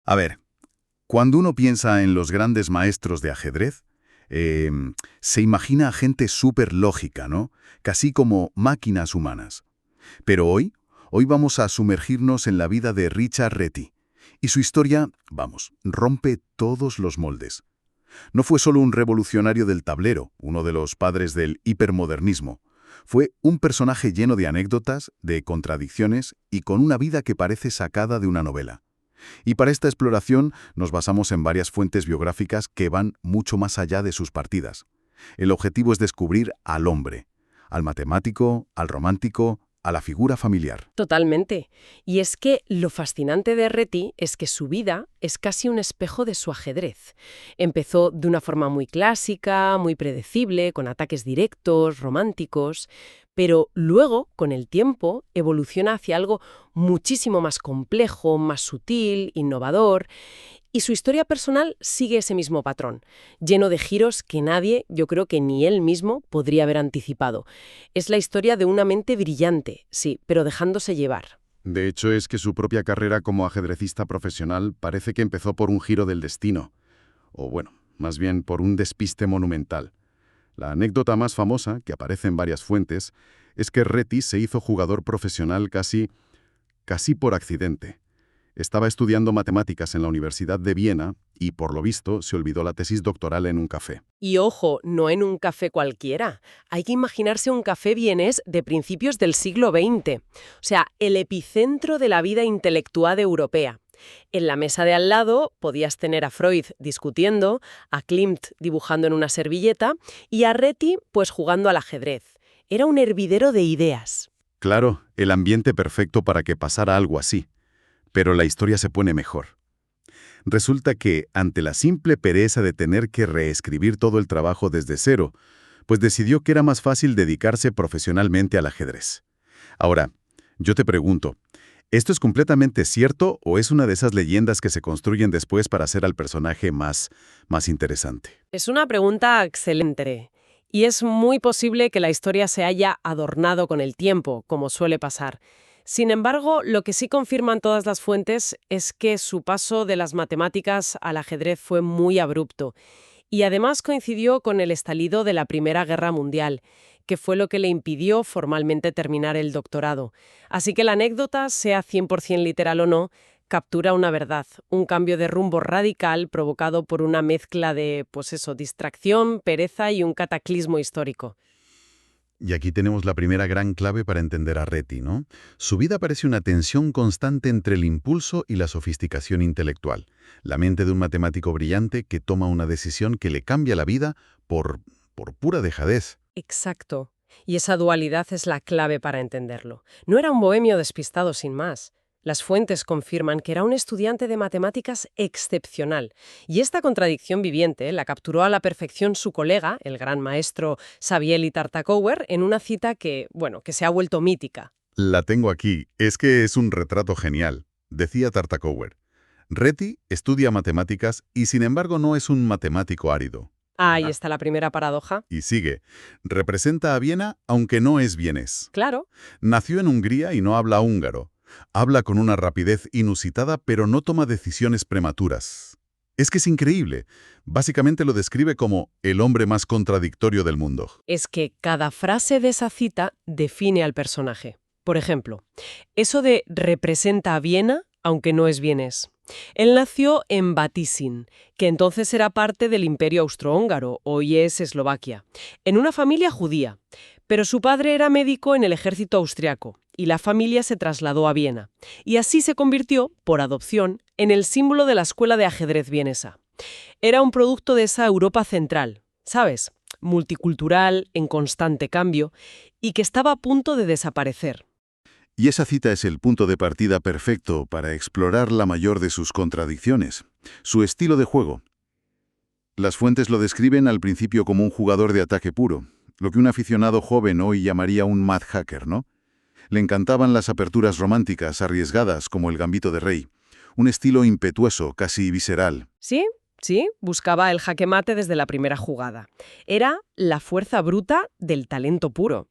A ver, cuando uno piensa en los grandes maestros de ajedrez, eh, se imagina a gente súper lógica, ¿no? Casi como máquinas humanas. Pero hoy vamos a sumergirnos en la vida de Richard Reti. Y su historia, vamos, rompe todos los moldes. No fue solo un revolucionario del tablero, uno de los padres del hipermodernismo. Fue un personaje lleno de anécdotas, de contradicciones y con una vida que parece sacada de una novela. Y para esta exploración nos basamos en varias fuentes biográficas que van mucho más allá de sus partidas. El objetivo es descubrir al hombre, al matemático, al romántico, a la figura familiar. Totalmente. Y es que lo fascinante de Reti es que su vida es casi un espejo de su ajedrez. Empezó de una forma muy clásica, muy predecible, con ataques directos, románticos, pero luego, con el tiempo, evoluciona hacia algo muchísimo más complejo, más sutil, innovador. Y su historia personal sigue ese mismo patrón, lleno de giros que nadie, yo creo que ni él mismo, podría haber anticipado. Es la historia de una mente brillante, sí, pero dejándose llevar. De hecho, es que su propia carrera como ajedrecista profesional parece que empezó por un giro del destino. O bueno, más bien por un despiste monumental. La anécdota más famosa, que aparece en varias fuentes, es que Reti se hizo jugador profesional casi por accidente. Estaba estudiando matemáticas en la Universidad de Viena y, por lo visto, se olvidó la tesis doctoral en un café. Y ojo, no en un café cualquiera. Hay que imaginarse un café vienés de principios del siglo XX. O sea, el epicentro de la vida intelectual europea. En la mesa de al lado podías tener a Freud discutiendo, a Klimt dibujando en una servilleta y a Reti pues jugando al ajedrez. Era un hervidero de ideas. Claro, el ambiente perfecto para que pasara algo así. Pero la historia se pone mejor. Resulta que, ante la simple pereza de tener que reescribir todo el trabajo desde cero, pues decidió que era más fácil dedicarse profesionalmente al ajedrez. Ahora, yo te pregunto, ¿esto es completamente cierto o es una de esas leyendas que se construyen después para hacer al personaje más interesante? Es una pregunta excelente. Y es muy posible que la historia se haya adornado con el tiempo, como suele pasar. Sin embargo, lo que sí confirman todas las fuentes es que su paso de las matemáticas al ajedrez fue muy abrupto y además coincidió con el estallido de la Primera Guerra Mundial, que fue lo que le impidió formalmente terminar el doctorado. Así que la anécdota, sea 100% literal o no, captura una verdad, un cambio de rumbo radical provocado por una mezcla de, pues eso, distracción, pereza y un cataclismo histórico. Y aquí tenemos la primera gran clave para entender a Reti, ¿no? Su vida parece una tensión constante entre el impulso y la sofisticación intelectual. La mente de un matemático brillante que toma una decisión que le cambia la vida por pura dejadez. Exacto. Y esa dualidad es la clave para entenderlo. No era un bohemio despistado sin más. Las fuentes confirman que era un estudiante de matemáticas excepcional. Y esta contradicción viviente la capturó a la perfección su colega, el gran maestro Savielly Tartakower, en una cita que se ha vuelto mítica. La tengo aquí. Es que es un retrato genial. Decía Tartakower. Reti estudia matemáticas y sin embargo no es un matemático árido. Ahí está la primera paradoja. Y sigue. Representa a Viena aunque no es vienés. Claro. Nació en Hungría y no habla húngaro. Habla con una rapidez inusitada, pero no toma decisiones prematuras. Es que es increíble. Básicamente lo describe como el hombre más contradictorio del mundo. Es que cada frase de esa cita define al personaje. Por ejemplo, eso de representa a Viena, aunque no es vienés. Él nació en Batisin, que entonces era parte del Imperio Austrohúngaro, hoy es Eslovaquia, en una familia judía. Pero su padre era médico en el ejército austriaco y la familia se trasladó a Viena. Y así se convirtió, por adopción, en el símbolo de la escuela de ajedrez vienesa. Era un producto de esa Europa central, ¿sabes? Multicultural, en constante cambio, y que estaba a punto de desaparecer. Y esa cita es el punto de partida perfecto para explorar la mayor de sus contradicciones, su estilo de juego. Las fuentes lo describen al principio como un jugador de ataque puro, lo que un aficionado joven hoy llamaría un mad hacker, ¿no? Le encantaban las aperturas románticas, arriesgadas, como el gambito de rey. Un estilo impetuoso, casi visceral. ¿Sí? Sí, buscaba el jaque mate desde la primera jugada. Era la fuerza bruta del talento puro.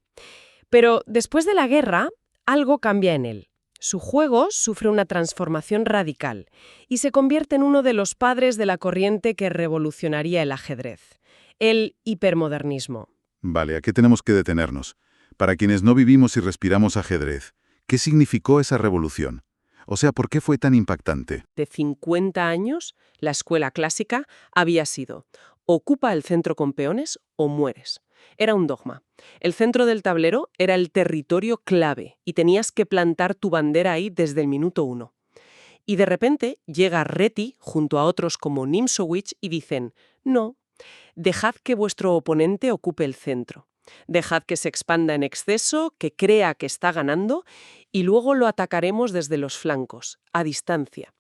Pero después de la guerra, algo cambia en él. Su juego sufre una transformación radical y se convierte en uno de los padres de la corriente que revolucionaría el ajedrez, el hipermodernismo. Vale, ¿a qué tenemos que detenernos? Para quienes no vivimos y respiramos ajedrez, ¿qué significó esa revolución? O sea, ¿por qué fue tan impactante? De 50 años, la escuela clásica había sido: ocupa el centro con peones o mueres. Era un dogma. El centro del tablero era el territorio clave y tenías que plantar tu bandera ahí desde el minuto 1. Y de repente llega Reti junto a otros como Nimzowitsch y dicen: no, dejad que vuestro oponente ocupe el centro. Dejad que se expanda en exceso, que crea que está ganando, y luego lo atacaremos desde los flancos, a distancia.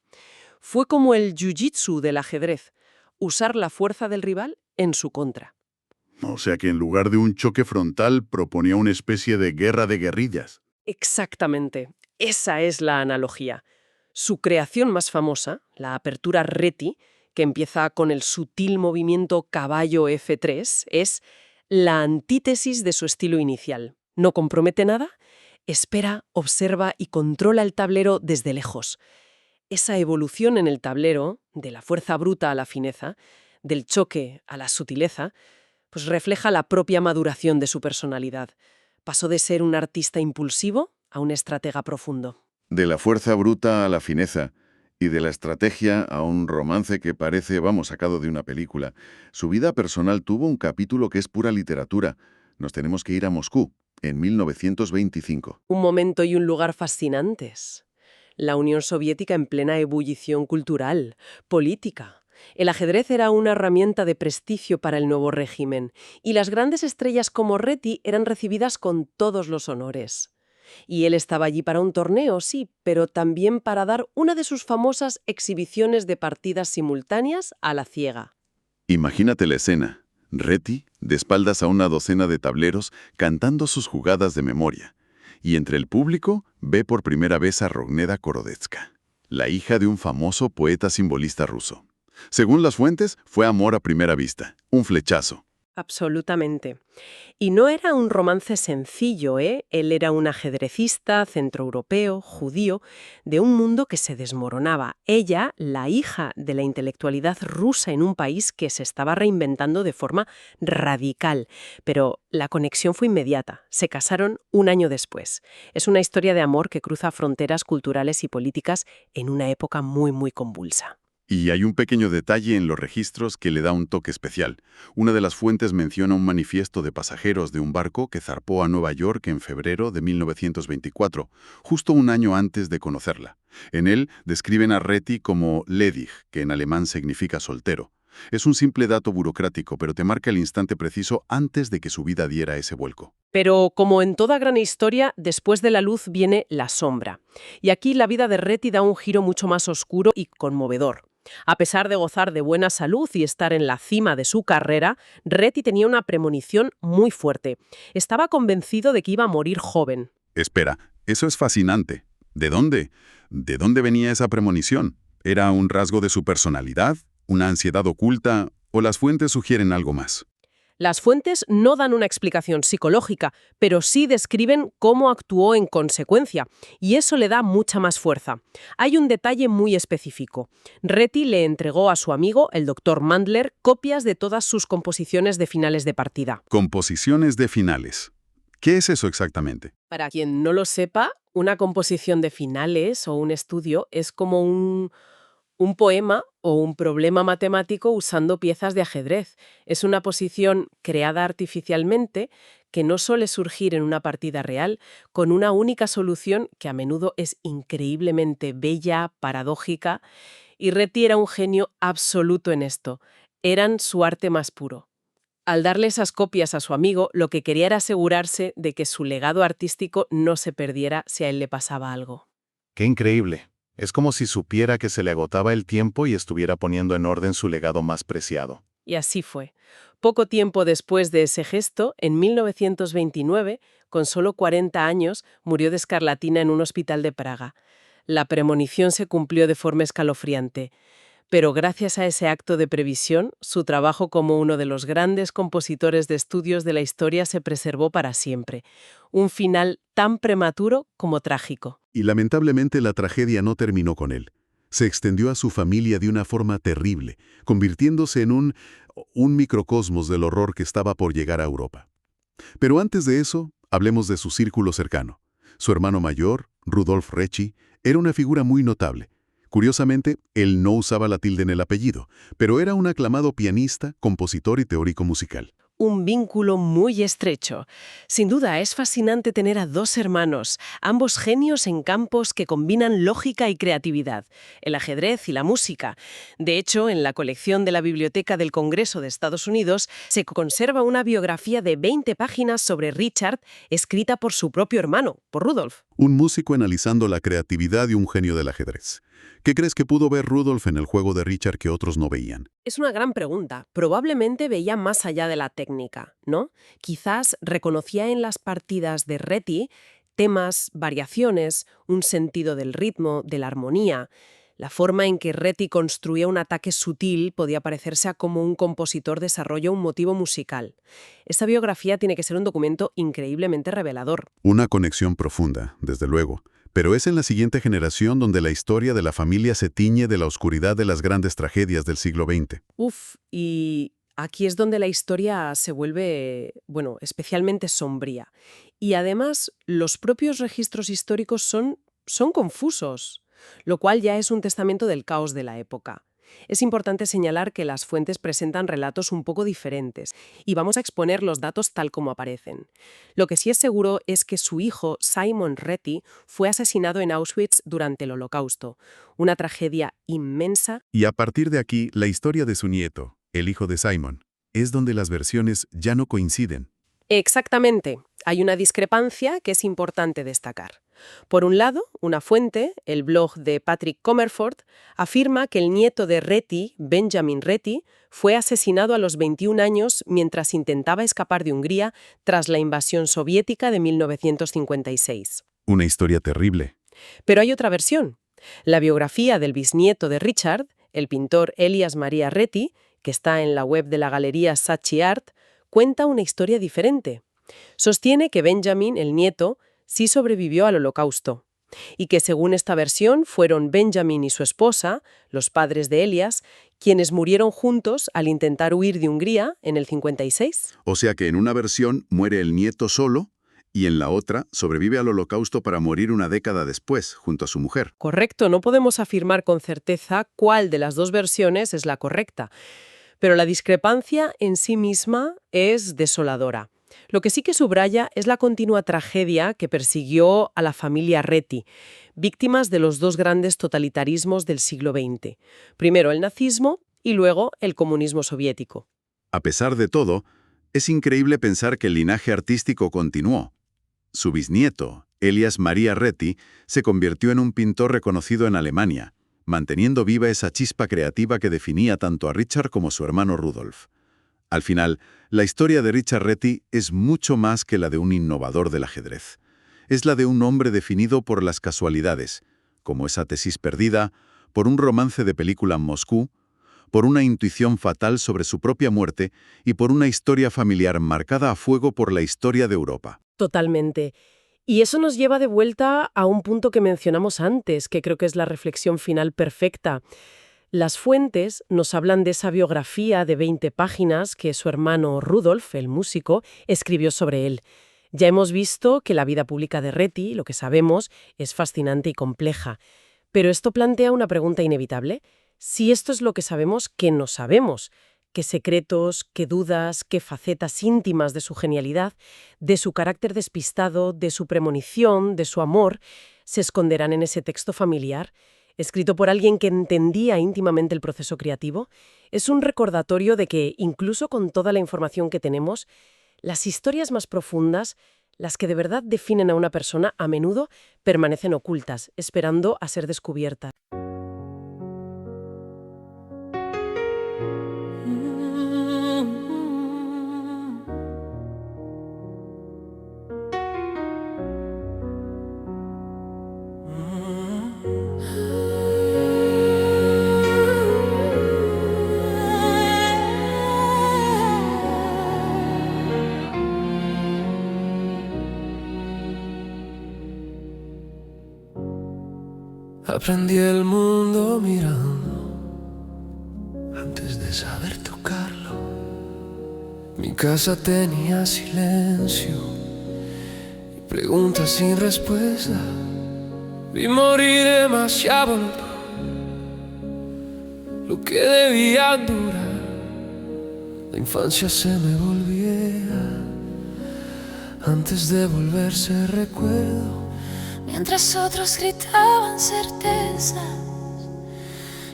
Fue como el jiu-jitsu del ajedrez, usar la fuerza del rival en su contra. O sea que en lugar de un choque frontal proponía una especie de guerra de guerrillas. Exactamente, esa es la analogía. Su creación más famosa, la apertura Reti, que empieza con el sutil movimiento caballo F3, es la antítesis de su estilo inicial. No compromete nada, espera, observa y controla el tablero desde lejos. Esa evolución en el tablero, de la fuerza bruta a la fineza, del choque a la sutileza, pues refleja la propia maduración de su personalidad. Pasó de ser un artista impulsivo a un estratega profundo. De la fuerza bruta a la fineza, y de la estrategia a un romance que parece, sacado de una película. Su vida personal tuvo un capítulo que es pura literatura. Nos tenemos que ir a Moscú, en 1925. Un momento y un lugar fascinantes. La Unión Soviética en plena ebullición cultural, política. El ajedrez era una herramienta de prestigio para el nuevo régimen, y las grandes estrellas como Reti eran recibidas con todos los honores. Y él estaba allí para un torneo, sí, pero también para dar una de sus famosas exhibiciones de partidas simultáneas a la ciega. Imagínate la escena. Reti, de espaldas a una docena de tableros, cantando sus jugadas de memoria. Y entre el público ve por primera vez a Rogneda Korodetska, la hija de un famoso poeta simbolista ruso. Según las fuentes, fue amor a primera vista, un flechazo. Absolutamente. Y no era un romance sencillo, ¿eh? Él era un ajedrecista centroeuropeo, judío, de un mundo que se desmoronaba. Ella, la hija de la intelectualidad rusa en un país que se estaba reinventando de forma radical. Pero la conexión fue inmediata. Se casaron un año después. Es una historia de amor que cruza fronteras culturales y políticas en una época muy, muy convulsa. Y hay un pequeño detalle en los registros que le da un toque especial. Una de las fuentes menciona un manifiesto de pasajeros de un barco que zarpó a Nueva York en febrero de 1924, justo un año antes de conocerla. En él describen a Reti como ledig, que en alemán significa soltero. Es un simple dato burocrático, pero te marca el instante preciso antes de que su vida diera ese vuelco. Pero como en toda gran historia, después de la luz viene la sombra. Y aquí la vida de Reti da un giro mucho más oscuro y conmovedor. A pesar de gozar de buena salud y estar en la cima de su carrera, Reti tenía una premonición muy fuerte. Estaba convencido de que iba a morir joven. Espera, eso es fascinante. ¿De dónde? ¿De dónde venía esa premonición? ¿Era un rasgo de su personalidad? ¿Una ansiedad oculta? ¿O las fuentes sugieren algo más? Las fuentes no dan una explicación psicológica, pero sí describen cómo actuó en consecuencia, y eso le da mucha más fuerza. Hay un detalle muy específico. Reti le entregó a su amigo, el doctor Mandler, copias de todas sus composiciones de finales de partida. Composiciones de finales. ¿Qué es eso exactamente? Para quien no lo sepa, una composición de finales o un estudio es como un poema o un problema matemático usando piezas de ajedrez. Es una posición creada artificialmente que no suele surgir en una partida real, con una única solución que a menudo es increíblemente bella, paradójica, y Reti era un genio absoluto en esto. Eran su arte más puro. Al darle esas copias a su amigo, lo que quería era asegurarse de que su legado artístico no se perdiera si a él le pasaba algo. ¡Qué increíble! Es como si supiera que se le agotaba el tiempo y estuviera poniendo en orden su legado más preciado. Y así fue. Poco tiempo después de ese gesto, en 1929, con solo 40 años, murió de escarlatina en un hospital de Praga. La premonición se cumplió de forma escalofriante. Pero gracias a ese acto de previsión, su trabajo como uno de los grandes compositores de estudios de la historia se preservó para siempre. Un final tan prematuro como trágico. Y lamentablemente la tragedia no terminó con él. Se extendió a su familia de una forma terrible, convirtiéndose en un microcosmos del horror que estaba por llegar a Europa. Pero antes de eso, hablemos de su círculo cercano. Su hermano mayor, Rudolf Recchi, era una figura muy notable. Curiosamente, él no usaba la tilde en el apellido, pero era un aclamado pianista, compositor y teórico musical. Un vínculo muy estrecho. Sin duda, es fascinante tener a dos hermanos, ambos genios en campos que combinan lógica y creatividad, el ajedrez y la música. De hecho, en la colección de la Biblioteca del Congreso de Estados Unidos se conserva una biografía de 20 páginas sobre Richard, escrita por su propio hermano, por Rudolf. Un músico analizando la creatividad de un genio del ajedrez. ¿Qué crees que pudo ver Rudolf en el juego de Richard que otros no veían? Es una gran pregunta. Probablemente veía más allá de la técnica, ¿no? Quizás reconocía en las partidas de Reti temas, variaciones, un sentido del ritmo, de la armonía. La forma en que Reti construía un ataque sutil podía parecerse a cómo un compositor desarrolla un motivo musical. Esta biografía tiene que ser un documento increíblemente revelador. Una conexión profunda, desde luego. Pero es en la siguiente generación donde la historia de la familia se tiñe de la oscuridad de las grandes tragedias del siglo XX. Y aquí es donde la historia se vuelve, especialmente sombría. Y además, los propios registros históricos son confusos, lo cual ya es un testamento del caos de la época. Es importante señalar que las fuentes presentan relatos un poco diferentes y vamos a exponer los datos tal como aparecen. Lo que sí es seguro es que su hijo, Simon Reti, fue asesinado en Auschwitz durante el Holocausto, una tragedia inmensa. Y a partir de aquí, la historia de su nieto, el hijo de Simon, es donde las versiones ya no coinciden. Exactamente. Hay una discrepancia que es importante destacar. Por un lado, una fuente, el blog de Patrick Comerford, afirma que el nieto de Reti, Benjamin Reti, fue asesinado a los 21 años mientras intentaba escapar de Hungría tras la invasión soviética de 1956. Una historia terrible. Pero hay otra versión. La biografía del bisnieto de Richard, el pintor Elias Maria Reti, que está en la web de la galería Saatchi Art, cuenta una historia diferente. Sostiene que Benjamin, el nieto, sí sobrevivió al Holocausto, y que según esta versión fueron Benjamin y su esposa, los padres de Elias, quienes murieron juntos al intentar huir de Hungría en el 56. O sea que en una versión muere el nieto solo y en la otra sobrevive al Holocausto para morir una década después, junto a su mujer. Correcto, no podemos afirmar con certeza cuál de las dos versiones es la correcta, pero la discrepancia en sí misma es desoladora. Lo que sí que subraya es la continua tragedia que persiguió a la familia Reti, víctimas de los dos grandes totalitarismos del siglo XX. Primero el nazismo y luego el comunismo soviético. A pesar de todo, es increíble pensar que el linaje artístico continuó. Su bisnieto, Elias Maria Reti, se convirtió en un pintor reconocido en Alemania, manteniendo viva esa chispa creativa que definía tanto a Richard como a su hermano Rudolf. Al final, la historia de Richard Reti es mucho más que la de un innovador del ajedrez. Es la de un hombre definido por las casualidades, como esa tesis perdida, por un romance de película en Moscú, por una intuición fatal sobre su propia muerte y por una historia familiar marcada a fuego por la historia de Europa. Totalmente. Y eso nos lleva de vuelta a un punto que mencionamos antes, que creo que es la reflexión final perfecta. Las fuentes nos hablan de esa biografía de 20 páginas que su hermano Rudolf, el músico, escribió sobre él. Ya hemos visto que la vida pública de Reti, lo que sabemos, es fascinante y compleja. Pero esto plantea una pregunta inevitable. Si esto es lo que sabemos, ¿qué no sabemos? ¿Qué secretos, qué dudas, qué facetas íntimas de su genialidad, de su carácter despistado, de su premonición, de su amor, se esconderán en ese texto familiar? Escrito por alguien que entendía íntimamente el proceso creativo, es un recordatorio de que, incluso con toda la información que tenemos, las historias más profundas, las que de verdad definen a una persona, a menudo permanecen ocultas, esperando a ser descubiertas. Aprendí el mundo mirando antes de saber tocarlo. Mi casa tenía silencio y preguntas sin respuesta. Vi morir demasiado lo que debía durar. La infancia se me volvía antes de volverse recuerdo. Mientras otros gritaban certezas,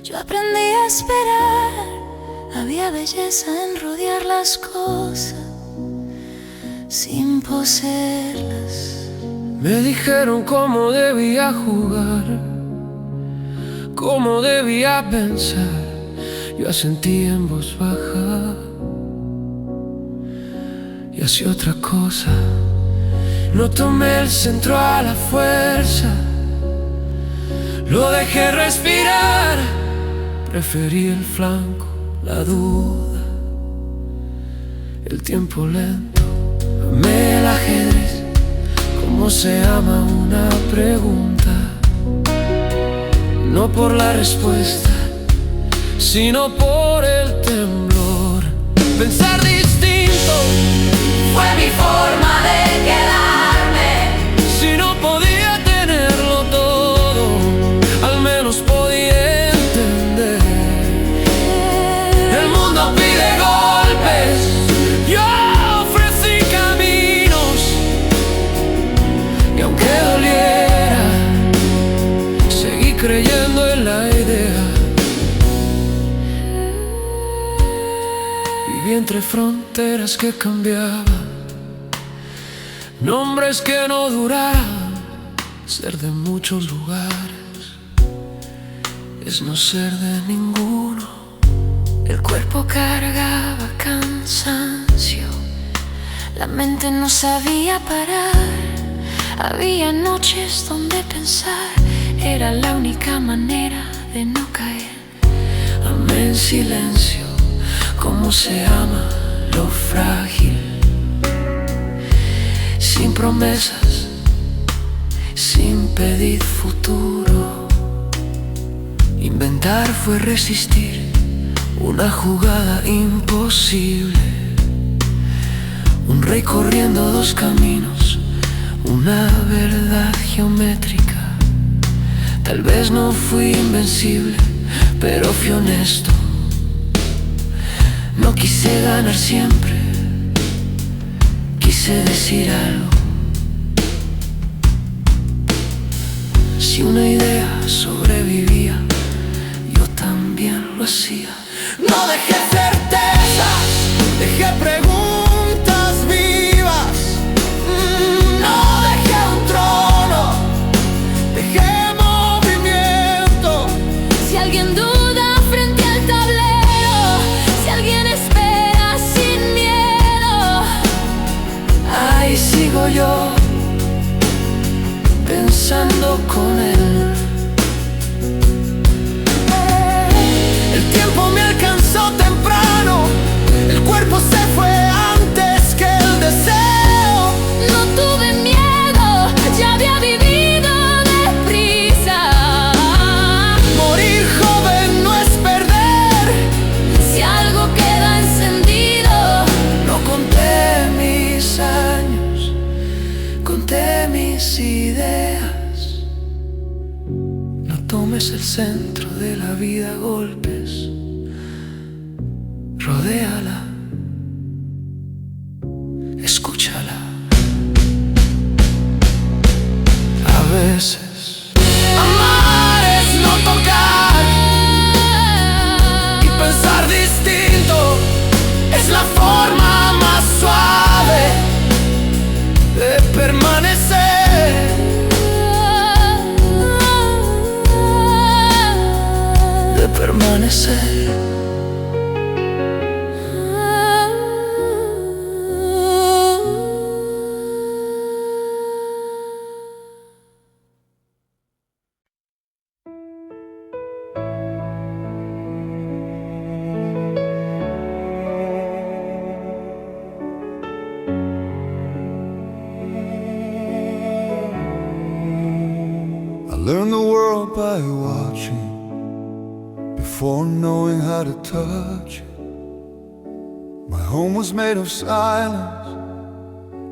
yo aprendí a esperar. Había belleza en rodear las cosas sin poseerlas. Me dijeron cómo debía jugar, cómo debía pensar. Yo asentí en voz baja y hacía otra cosa. No tomé el centro a la fuerza, lo dejé respirar. Preferí el flanco, la duda, el tiempo lento. Amé el ajedrez, como se ama una pregunta. No por la respuesta, sino por el temblor. Pensar distinto Fue mi forma de quedarme. Si no podía tenerlo todo, al menos podía entender. El mundo pide golpes, yo ofrecí caminos. Y aunque doliera, seguí creyendo en la idea. Viví entre fronteras que cambiaban, nombres que no duraban. Ser de muchos lugares es no ser de ninguno. El cuerpo cargaba cansancio, la mente no sabía parar. Había noches donde pensar era la única manera de no caer. Amé en silencio, como se ama lo frágil. Sin promesas, sin pedir futuro. Inventar fue resistir una jugada imposible. Un rey corriendo dos caminos, una verdad geométrica. Tal vez no fui invencible, pero fui honesto. No quise ganar siempre, quise decir algo. Si una idea sobrevivía, yo también lo hacía. No dejé certezas, dejé preguntas vivas. No dejé un trono, dejé movimiento. Si alguien duda frente al tablero, si alguien espera sin miedo, Ahí sigo yo, pensando con él. El tiempo me alcanzó temprano, el cuerpo se fue antes que el deseo. no tuve miedo, ya había vivido deprisa. Morir joven no es perder. Si algo queda encendido, No conté mis años, conté mis ideas. No tomes el centro de la vida a golpes, rodéala, escúchala. A veces amar es no tocar, y pensar distinto es la forma más suave de permanecer. De permanecer. learned the world world by watching, before knowing how to touch it. My home was made of silence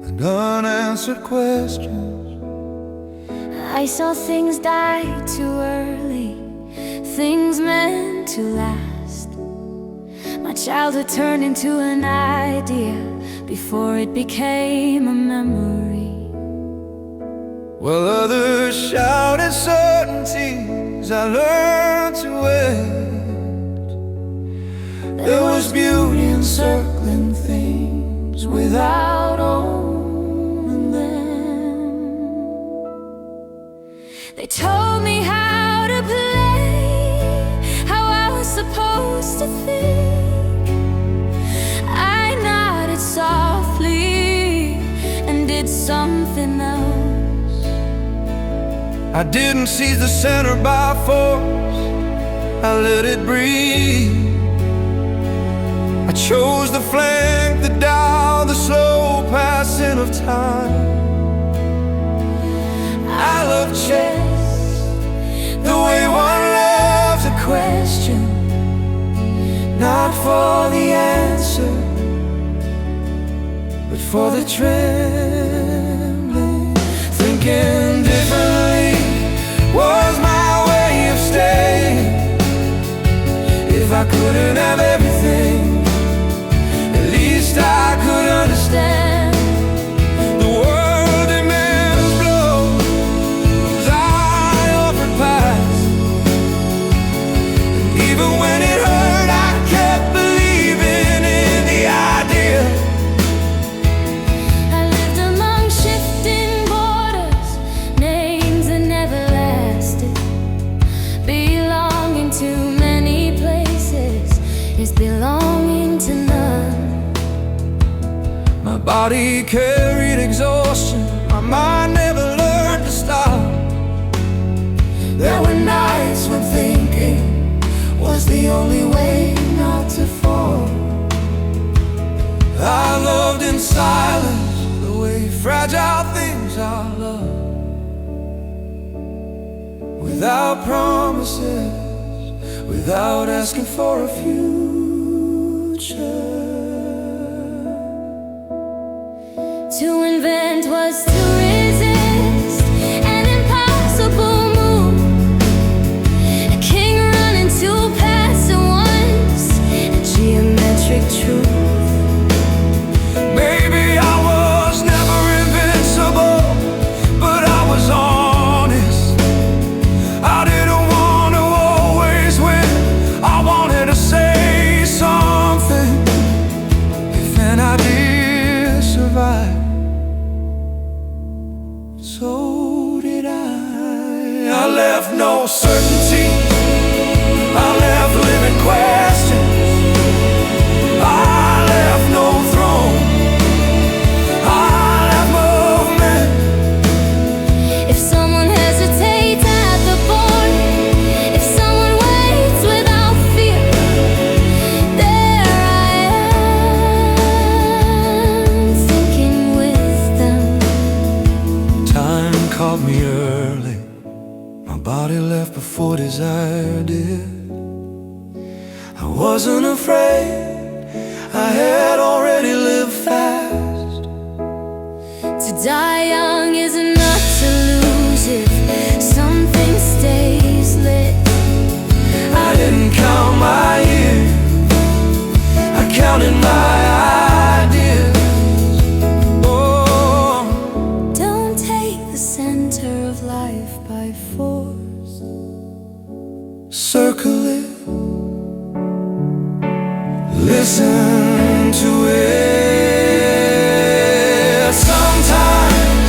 and unanswered questions. I saw things die too early, things meant to last. My childhood turned into an idea before it became a memory. While others shouted certainties, I learned to wait. There was beauty in circling things without owning them. They told me how to play, how I was supposed to think. I nodded softly and did something else. I didn't seize the center by force, I let it breathe. I chose the flank, the dial, the slow passing of time. I love chess, the way one loves a question, not for the answer, but for the trembling. Thinking differently was my way of staying. If I couldn't have everything, at least I could understand. The world demands blows, I offered pies. And even when it hurt, I kept believing in the idea. I lived among shifting borders, names that never lasted. Belonging to many places is belonging to none. My body carried exhaustion, my mind never learned to stop. There were nights when thinking was the only way not to fall. I loved in silence, the way fragile things are loved. Without promises, without asking for a future. To invent was to resist an impossible move. A king running two paths at once, a geometric truth. Maybe I was never invincible, but I was honest. I didn't want to always win, I wanted to say something. If an idea survived, so did I. I left no certainty, I left living questions. I left no throne, I left movement. If someone hesitates at the border, if someone waits without fear, there I am, thinking with them. Time caught me early, my body left before desire did. I wasn't afraid, I had already lived fast. To die young is not to lose if something stays lit. I didn't count my years, I counted my ideas. Oh, Don't take the center of life by force. circle it, listen to it. Sometimes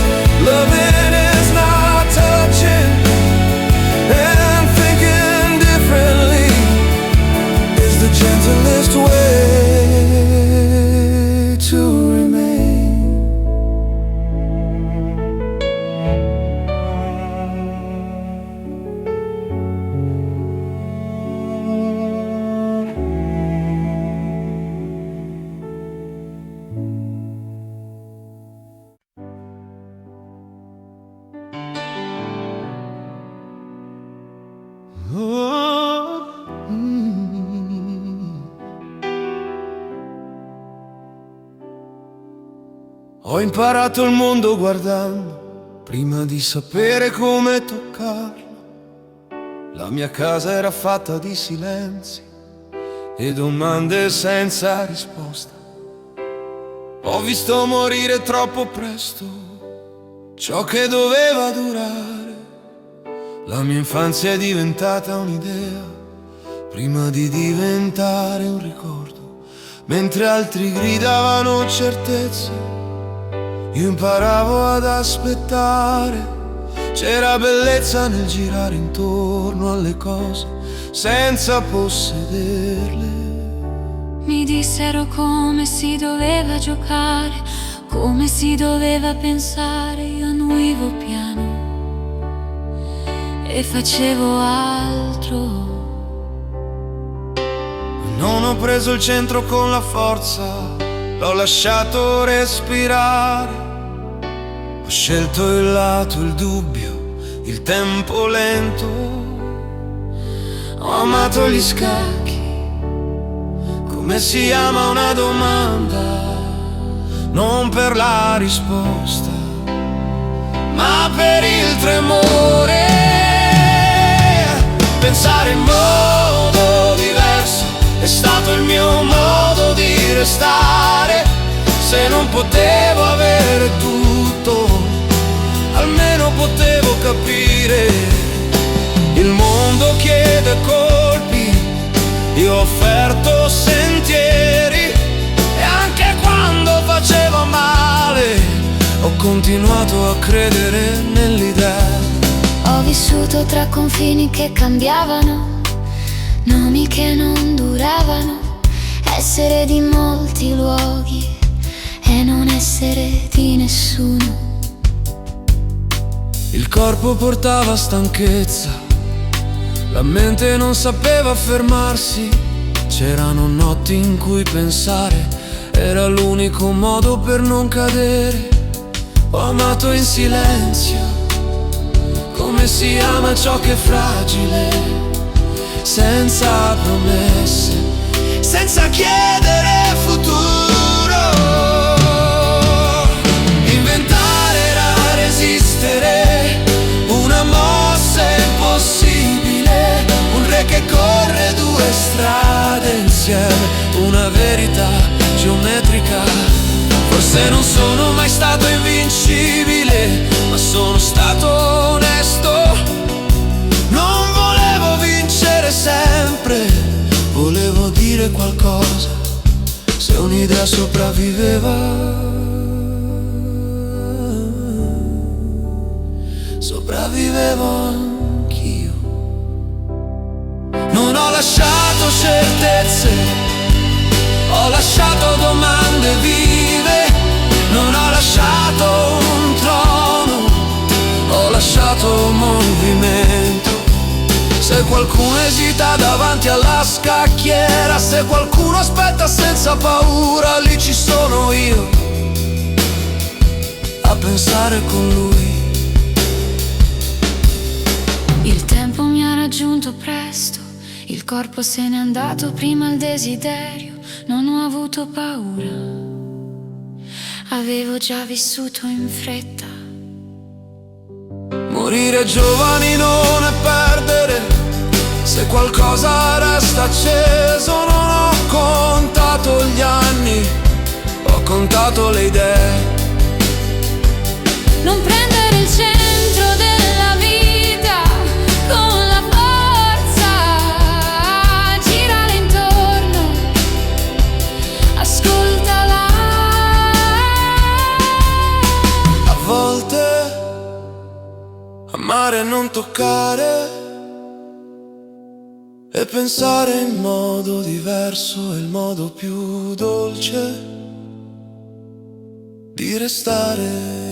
loving is not touching and thinking differently. Ho imparato il mondo guardando, prima di sapere come toccarlo. La mia casa era fatta di silenzi e domande senza risposta. Ho visto morire troppo presto ciò che doveva durare. La mia infanzia è diventata un'idea prima di diventare un ricordo. Mentre altri gridavano certezze, io imparavo ad aspettare. C'era bellezza nel girare intorno alle cose senza possederle. Mi dissero come si doveva giocare, come si doveva pensare. Io annuivo piano e facevo altro. Non ho preso il centro con la forza, l'ho lasciato respirare. Ho scelto il lato, il dubbio, il tempo lento. Ho amato gli scacchi, come si ama una domanda, non per la risposta, ma per il tremore. Pensare in modo diverso è stato il mio modo di restare. Se non potevo avere tutto, almeno potevo capire. Il mondo chiede colpi, io ho offerto sentieri. E anche quando faceva male, ho continuato a credere nell'idea. Ho vissuto tra confini che cambiavano, nomi che non duravano, essere di molti luoghi e non essere di nessuno. Il corpo portava stanchezza, la mente non sapeva fermarsi. C'erano notti in cui pensare era l'unico modo per non cadere. Ho amato in silenzio, come si ama ciò che è fragile, senza promesse, senza chiedere futuro. Inventare era resistere, una mossa impossibile, un re che corre due strade insieme, una verità geometrica. Forse non sono mai stato invincibile, ma sono stato onesto. Non volevo vincere sempre, volevo dire qualcosa. Se un'idea sopravviveva, sopravvivevo anch'io. Non ho lasciato certezze, ho lasciato domande vive. Non ho lasciato un trono, ho lasciato movimento. Se qualcuno esita davanti alla scacchiera, se qualcuno aspetta senza paura, lì ci sono io a pensare con lui. Il tempo mi ha raggiunto presto, il corpo se n'è andato prima il desiderio. Non ho avuto paura, avevo già vissuto in fretta. Morire giovani non è perdere, se qualcosa resta acceso. Non ho contato gli anni, ho contato le idee. Non prendere il centro della vita con la forza, girare intorno, ascoltala. A volte amare e non toccare, e pensare in modo diverso è il modo più dolce di restare.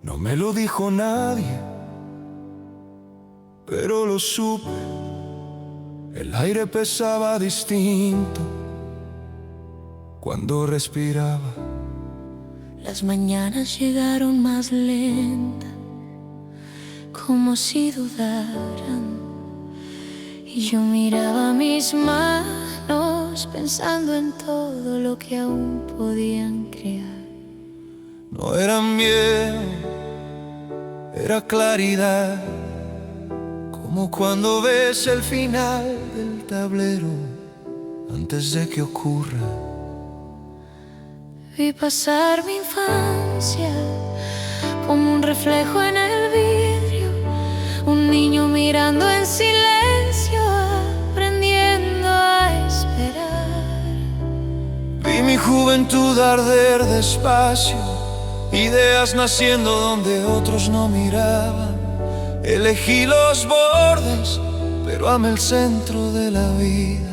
No me lo dijo nadie, pero lo supe. El aire pesaba distinto. cuando respiraba. Las mañanas llegaron más lentas, como si dudaran. Y yo miraba mis manos pensando en todo lo que aún podían crear. No era miedo, era claridad, como cuando ves el final del tablero antes de que ocurra. Vi pasar mi infancia como un reflejo en el vidrio, un niño mirando en silencio, aprendiendo a esperar. Vi mi juventud arder despacio, ideas naciendo donde otros no miraban. Elegí los bordes, pero amé el centro de la vida.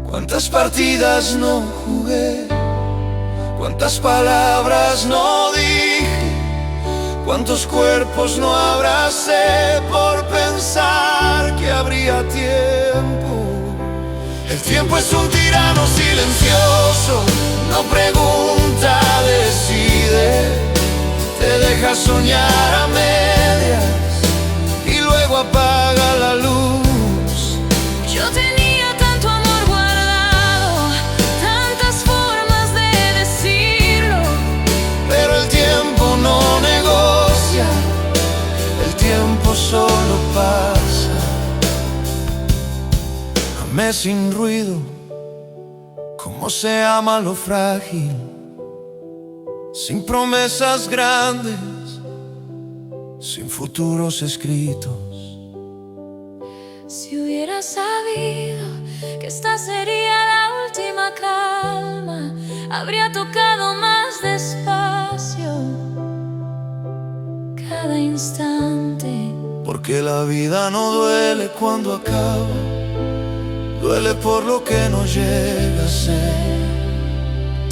Cuántas partidas no jugué, cuántas palabras no dije, cuántos cuerpos no abracé por pensar que habría tiempo. El tiempo es un tirano silencioso, no pregunta, decide. Te deja soñar a medias y luego apaga la luz. Yo tenía tanto amor guardado, tantas formas de decirlo, Pero el tiempo no negocia, el tiempo solo pasa. Amé sin ruido, como se ama lo frágil, sin promesas grandes, sin futuros escritos. Si hubiera sabido que esta sería la última calma, habría tocado más despacio cada instante. Porque la vida no duele cuando acaba, duele por lo que no llega a ser.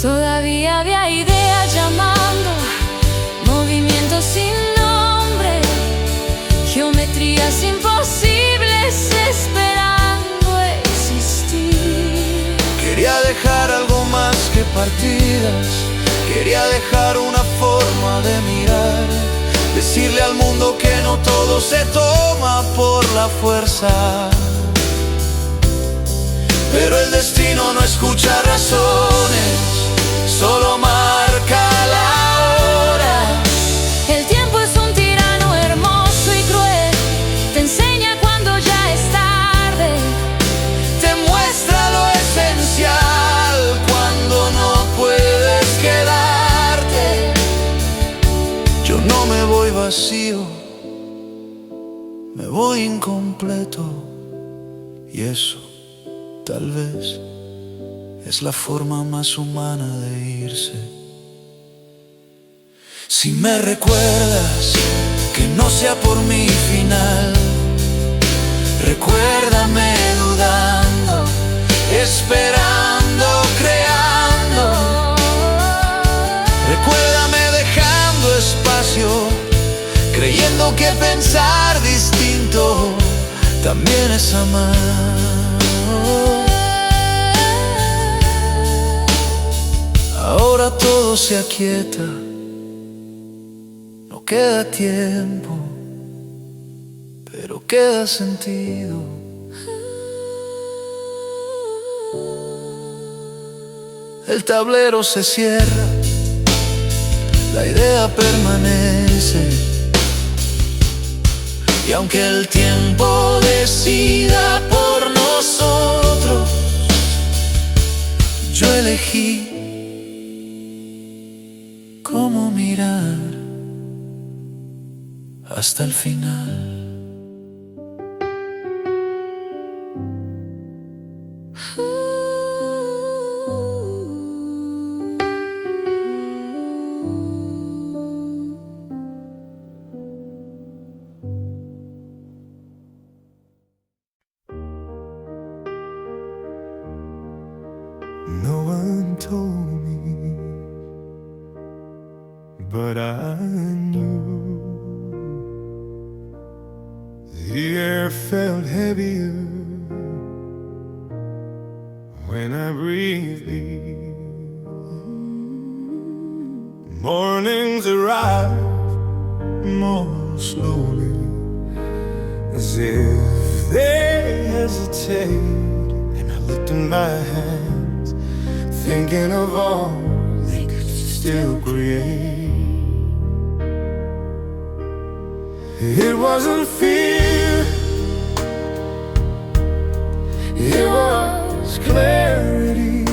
Todavía había ideas llamando, movimientos sin nombre, geometrías imposibles esperando existir. Quería dejar algo más que partidas, quería dejar una forma de mirar, decirle al mundo que no todo se toma por la fuerza. Pero el destino no escucha razones, solo marca la hora. El tiempo es un tirano hermoso y cruel, te enseña cuando ya es tarde, Te muestra lo esencial cuando no puedes quedarte. Yo no me voy vacío, me voy incompleto. Y eso, tal vez, es la forma más humana de irse. Si me recuerdas, que no sea por mi final. Recuérdame dudando, esperando, creando. Recuérdame dejando espacio, creyendo que pensar distinto también es amar. Ahora todo se aquieta, no queda tiempo, pero queda sentido. El tablero se cierra, la idea permanece, y aunque el tiempo decida por nosotros, yo elegí cómo mirar hasta el final. No one told me, but I knew. The air felt heavier when I breathed in. Mornings arrive more slowly, as if they hesitate. And I looked in my hands, thinking of all they could still create. It wasn't fear, it was clarity,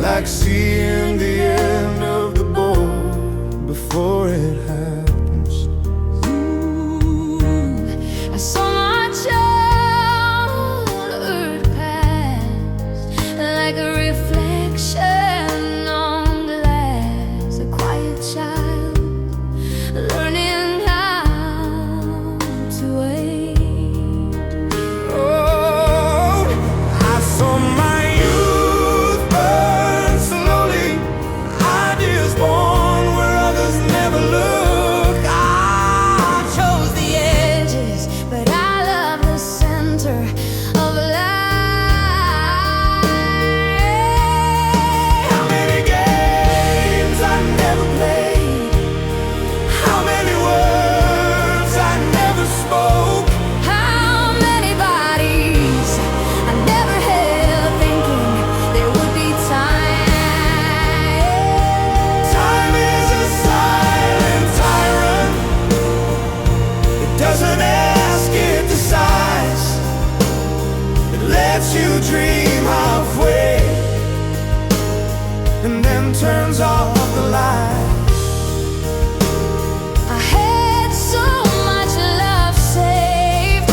like seeing the end of the board before it happens. I saw my childhood pass like a reflection on glass, a quiet child learning how to wait. Oh, I saw my youth burn slowly, ideas born where others never look. I chose the edges, but I love the center of life. How many games I never played, how many words I never spoke. How many bodies I never held, thinking there would be time. Time is a silent tyrant. It doesn't ask, it decides. It lets you dream halfway and then turns off the light. I had so much love saved,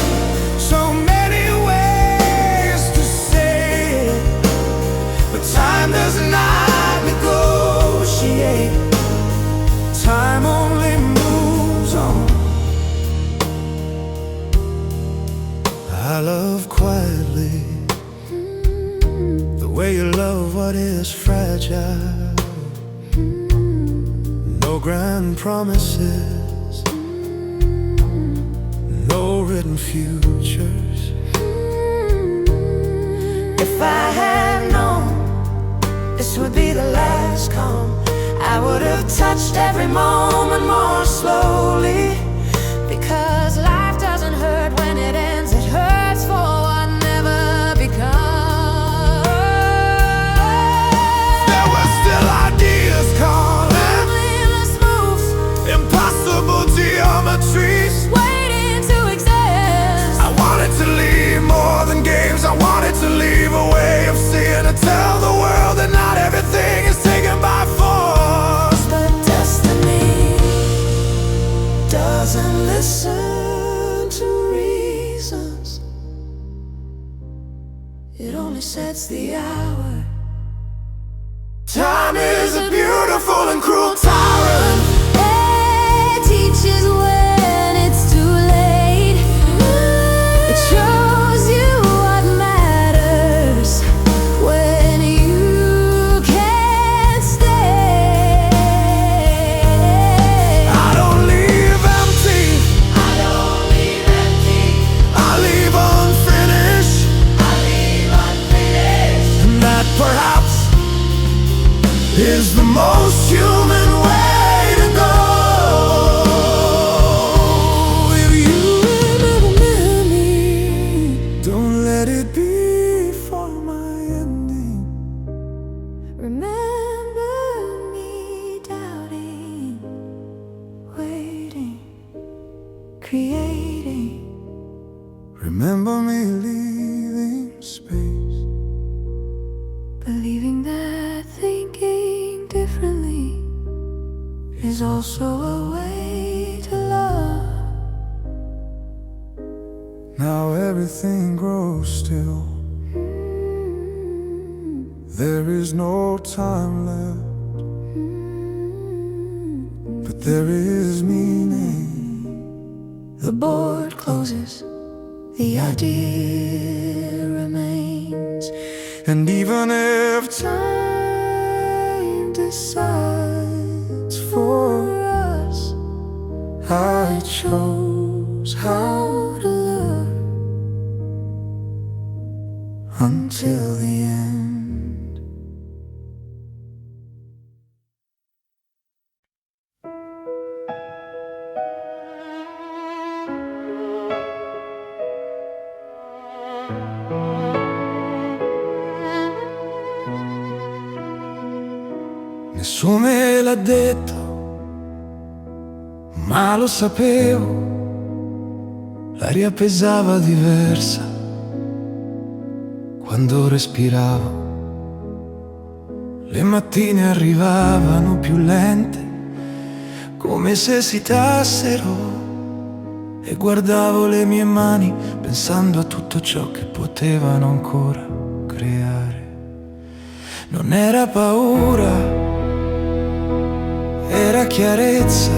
So many ways to say it, but time does not negotiate. Time only moves on. I love quietly the way you love what is fragile. No grand promises, no written futures. if I had known this would be the last come, I would have touched every moment more slowly. Because life doesn't hurt when it ends, it hurts for what never becomes. There were still ideas calling, Endless moves, impossible geometries. waiting to exist. I wanted to leave more than games. I wanted to leave a way of seeing, to tell the world that not everything is taken by force. But destiny doesn't listen to reasons. It only sets the hour. Time is a beautiful and cruel tyrant. It teaches when it's too late. It shows you what matters when you can't stay. I don't leave empty, I leave unfinished. And that perhaps is the most human way to go. If you remember me, don't let it be for my ending. Remember me doubting, waiting, creating. Remember me leaving space, Believing that thinking differently is also a way to love. now everything grows still. There is no time left, but there is meaning. The board closes, the idea remains. And even if time decides for us, I chose how to love until the end. Nessuno me l'ha detto, ma lo sapevo. L'aria pesava diversa quando respiravo. Le mattine arrivavano più lente, come se esitassero. E guardavo le mie mani pensando a tutto ciò che potevano ancora creare. Non era paura, era chiarezza,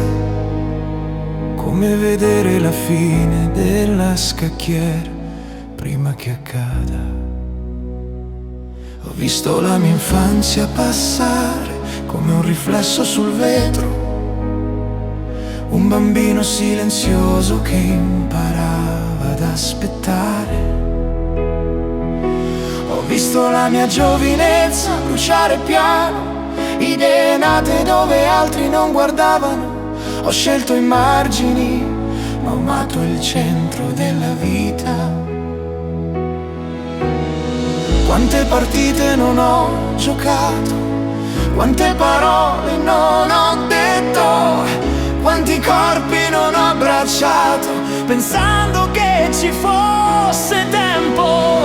come vedere la fine della scacchiera prima che accada. Ho visto la mia infanzia passare come un riflesso sul vetro, un bambino silenzioso che imparava ad aspettare. Ho visto la mia giovinezza bruciare piano, idee nate dove altri non guardavano. Ho scelto i margini, ma ho amato il centro della vita. Quante partite non ho giocato, quante parole non ho detto, quanti corpi non ho abbracciato, pensando che ci fosse tempo.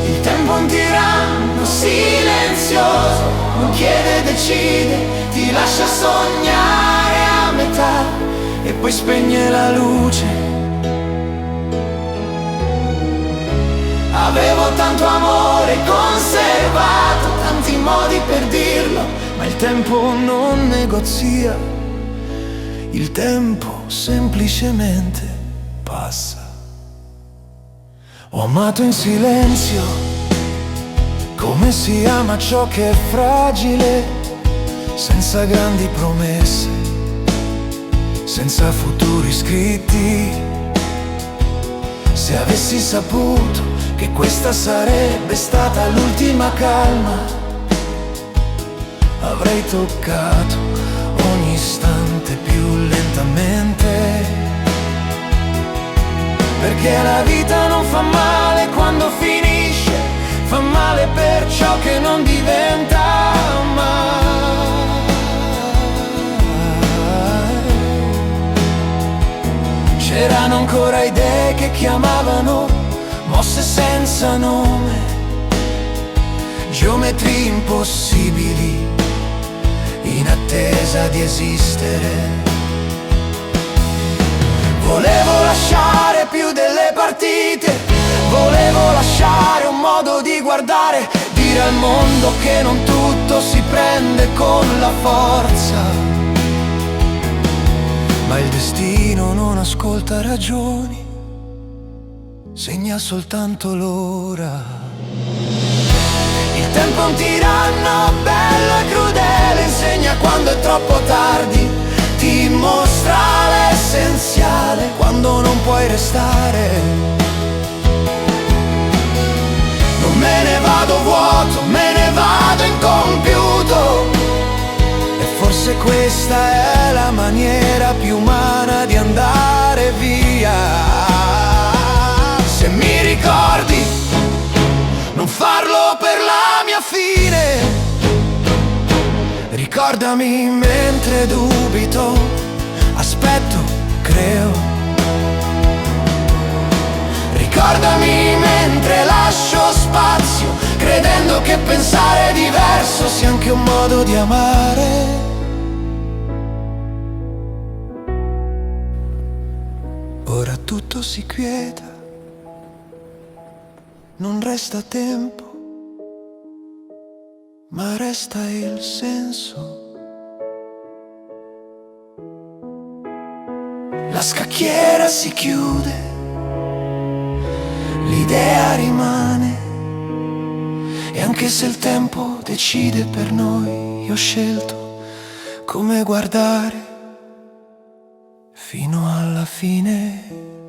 Il tempo è un tiranno silenzioso, non chiede, decide, ti lascia sognare a metà e poi spegne la luce. Avevo tanto amore conservato, tanti modi per dirlo, ma il tempo non negozia. Il tempo semplicemente passa. Ho amato in silenzio, come si ama ciò che è fragile, senza grandi promesse, senza futuri scritti. Se avessi saputo che questa sarebbe stata l'ultima calma, avrei toccato ogni istante più lentamente. Perché la vita non fa male quando finisce, fa male per ciò che non diventa mai. C'erano ancora idee che chiamavano, mosse senza nome, geometrie impossibili in attesa di esistere. Volevo lasciare più delle partite, volevo lasciare un modo di guardare, dire al mondo che non tutto si prende con la forza. Ma il destino non ascolta ragioni, segna soltanto l'ora. Il tempo è un tiranno bello e crudele, insegna quando è troppo tardi, ti mostra l'essenziale quando non puoi restare. Non me ne vado vuoto, me ne vado incompiuto, e forse questa è la maniera più umana di andare via. Se mi ricordi, non farlo per la mia fine. Ricordami mentre dubito, aspetto, creo. Ricordami mentre lascio spazio, credendo che pensare diverso sia anche un modo di amare. Ora tutto si quieta, non resta tempo, ma resta il senso. La scacchiera si chiude, l'idea rimane, e anche se il tempo decide per noi, io ho scelto come guardare fino alla fine.